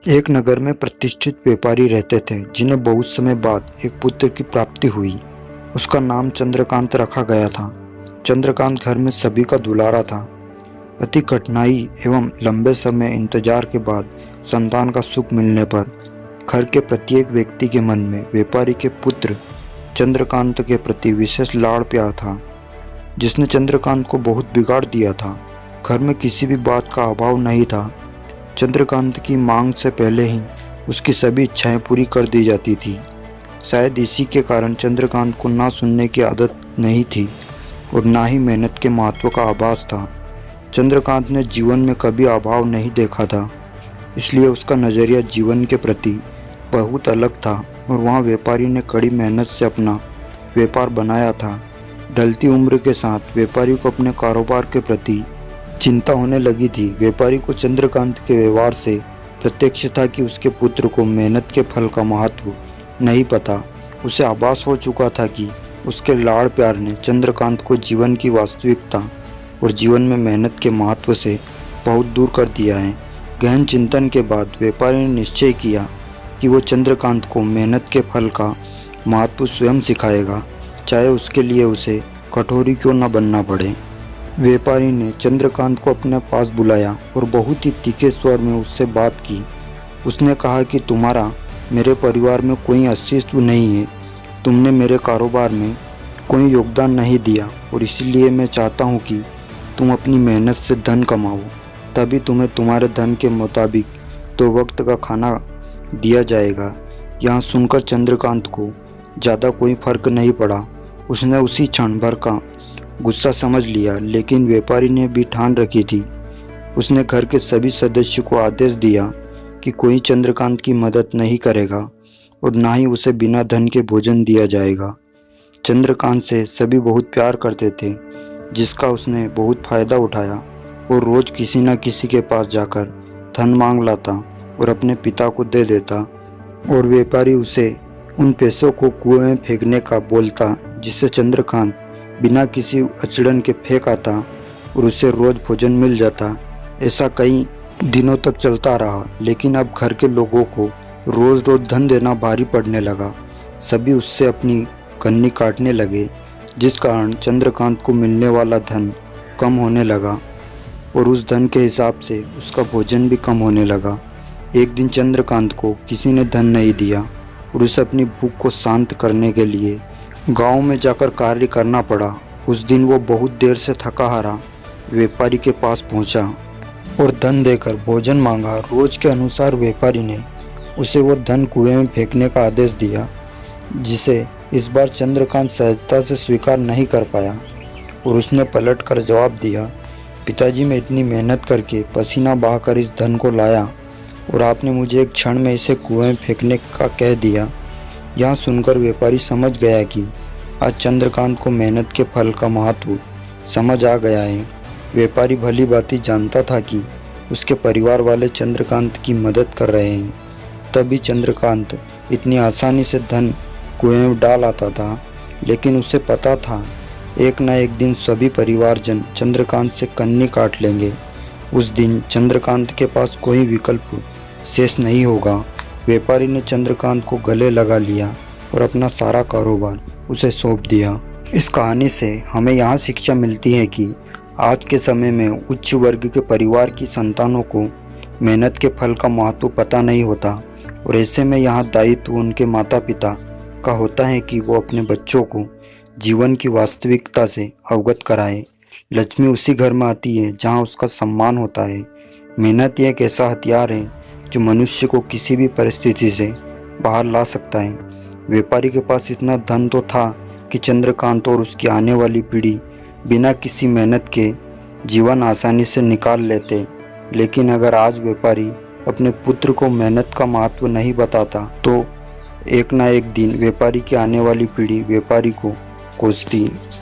एक नगर में प्रतिष्ठित व्यापारी रहते थे जिन्हें बहुत समय बाद एक पुत्र की प्राप्ति हुई। उसका नाम चंद्रकांत रखा गया था। चंद्रकांत घर में सभी का दुलारा था। अति कठिनाई एवं लंबे समय इंतजार के बाद संतान का सुख मिलने पर घर के प्रत्येक व्यक्ति के मन में व्यापारी के पुत्र चंद्रकांत के प्रति विशेष लाड़ प्यार था, जिसने चंद्रकांत को बहुत बिगाड़ दिया था। घर में किसी भी बात का अभाव नहीं था। चंद्रकांत की मांग से पहले ही उसकी सभी इच्छाएं पूरी कर दी जाती थी। शायद इसी के कारण चंद्रकांत को ना सुनने की आदत नहीं थी और ना ही मेहनत के महत्व का आभास था। चंद्रकांत ने जीवन में कभी अभाव नहीं देखा था, इसलिए उसका नज़रिया जीवन के प्रति बहुत अलग था और वहाँ व्यापारी ने कड़ी मेहनत से अपना व्यापार बनाया था। ढलती उम्र के साथ व्यापारी को अपने कारोबार के प्रति चिंता होने लगी थी। व्यापारी को चंद्रकांत के व्यवहार से प्रत्यक्ष था कि उसके पुत्र को मेहनत के फल का महत्व नहीं पता। उसे आभास हो चुका था कि उसके लाड़ प्यार ने चंद्रकांत को जीवन की वास्तविकता और जीवन में मेहनत के महत्व से बहुत दूर कर दिया है। गहन चिंतन के बाद व्यापारी ने निश्चय किया कि वो चंद्रकांत को मेहनत के फल का महत्व स्वयं सिखाएगा, चाहे उसके लिए उसे कठोरी क्यों न बनना पड़े। व्यापारी ने चंद्रकांत को अपने पास बुलाया और बहुत ही तीखे स्वर में उससे बात की। उसने कहा कि तुम्हारा मेरे परिवार में कोई अस्तित्व नहीं है, तुमने मेरे कारोबार में कोई योगदान नहीं दिया और इसीलिए मैं चाहता हूँ कि तुम अपनी मेहनत से धन कमाओ, तभी तुम्हें तुम्हारे धन के मुताबिक 2 वक्त का खाना दिया जाएगा। यहाँ सुनकर चंद्रकांत को ज़्यादा कोई फर्क नहीं पड़ा। उसने उसी क्षण भर का गुस्सा समझ लिया, लेकिन व्यापारी ने भी ठान रखी थी। उसने घर के सभी सदस्यों को आदेश दिया कि कोई चंद्रकांत की मदद नहीं करेगा और ना ही उसे बिना धन के भोजन दिया जाएगा। चंद्रकांत से सभी बहुत प्यार करते थे, जिसका उसने बहुत फ़ायदा उठाया और रोज़ किसी न किसी के पास जाकर धन मांग लाता और अपने पिता को दे देता और व्यापारी उसे उन पैसों को कुएं में फेंकने का बोलता, जिससे चंद्रकांत बिना किसी अड़चन के फेंक आता और उसे रोज़ भोजन मिल जाता। ऐसा कई दिनों तक चलता रहा, लेकिन अब घर के लोगों को रोज़ रोज़ धन देना भारी पड़ने लगा। सभी उससे अपनी कन्नी काटने लगे, जिस कारण चंद्रकांत को मिलने वाला धन कम होने लगा और उस धन के हिसाब से उसका भोजन भी कम होने लगा। एक दिन चंद्रकांत को किसी ने धन नहीं दिया और उसे अपनी भूख को शांत करने के लिए गांव में जाकर कार्य करना पड़ा। उस दिन वो बहुत देर से थका हारा व्यापारी के पास पहुंचा और धन देकर भोजन मांगा। रोज के अनुसार व्यापारी ने उसे वो धन कुएं में फेंकने का आदेश दिया, जिसे इस बार चंद्रकांत सहजता से स्वीकार नहीं कर पाया और उसने पलटकर जवाब दिया, पिताजी, मैं इतनी मेहनत करके पसीना बहाकर इस धन को लाया और आपने मुझे एक क्षण में इसे कुएं में फेंकने का कह दिया। यह सुनकर व्यापारी समझ गया कि आज चंद्रकांत को मेहनत के फल का महत्व समझ आ गया है। व्यापारी भली भांति जानता था कि उसके परिवार वाले चंद्रकांत की मदद कर रहे हैं, तभी चंद्रकांत इतनी आसानी से धन कुएं में डाल आता था। लेकिन उसे पता था एक न एक दिन सभी परिवारजन चंद्रकांत से कन्नी काट लेंगे। उस दिन चंद्रकांत के पास कोई विकल्प शेष नहीं होगा। व्यापारी ने चंद्रकांत को गले लगा लिया और अपना सारा कारोबार उसे सौंप दिया। इस कहानी से हमें यहाँ शिक्षा मिलती है कि आज के समय में उच्च वर्ग के परिवार की संतानों को मेहनत के फल का महत्व पता नहीं होता और ऐसे में यहाँ दायित्व उनके माता पिता का होता है कि वो अपने बच्चों को जीवन की वास्तविकता से अवगत कराए। लक्ष्मी उसी घर में आती है जहाँ उसका सम्मान होता है। मेहनत एक ऐसा हथियार है जो मनुष्य को किसी भी परिस्थिति से बाहर ला सकता है। व्यापारी के पास इतना धन तो था कि चंद्रकांत और उसकी आने वाली पीढ़ी बिना किसी मेहनत के जीवन आसानी से निकाल लेते, लेकिन अगर आज व्यापारी अपने पुत्र को मेहनत का महत्व नहीं बताता तो एक ना एक दिन व्यापारी की आने वाली पीढ़ी व्यापारी को कोसती।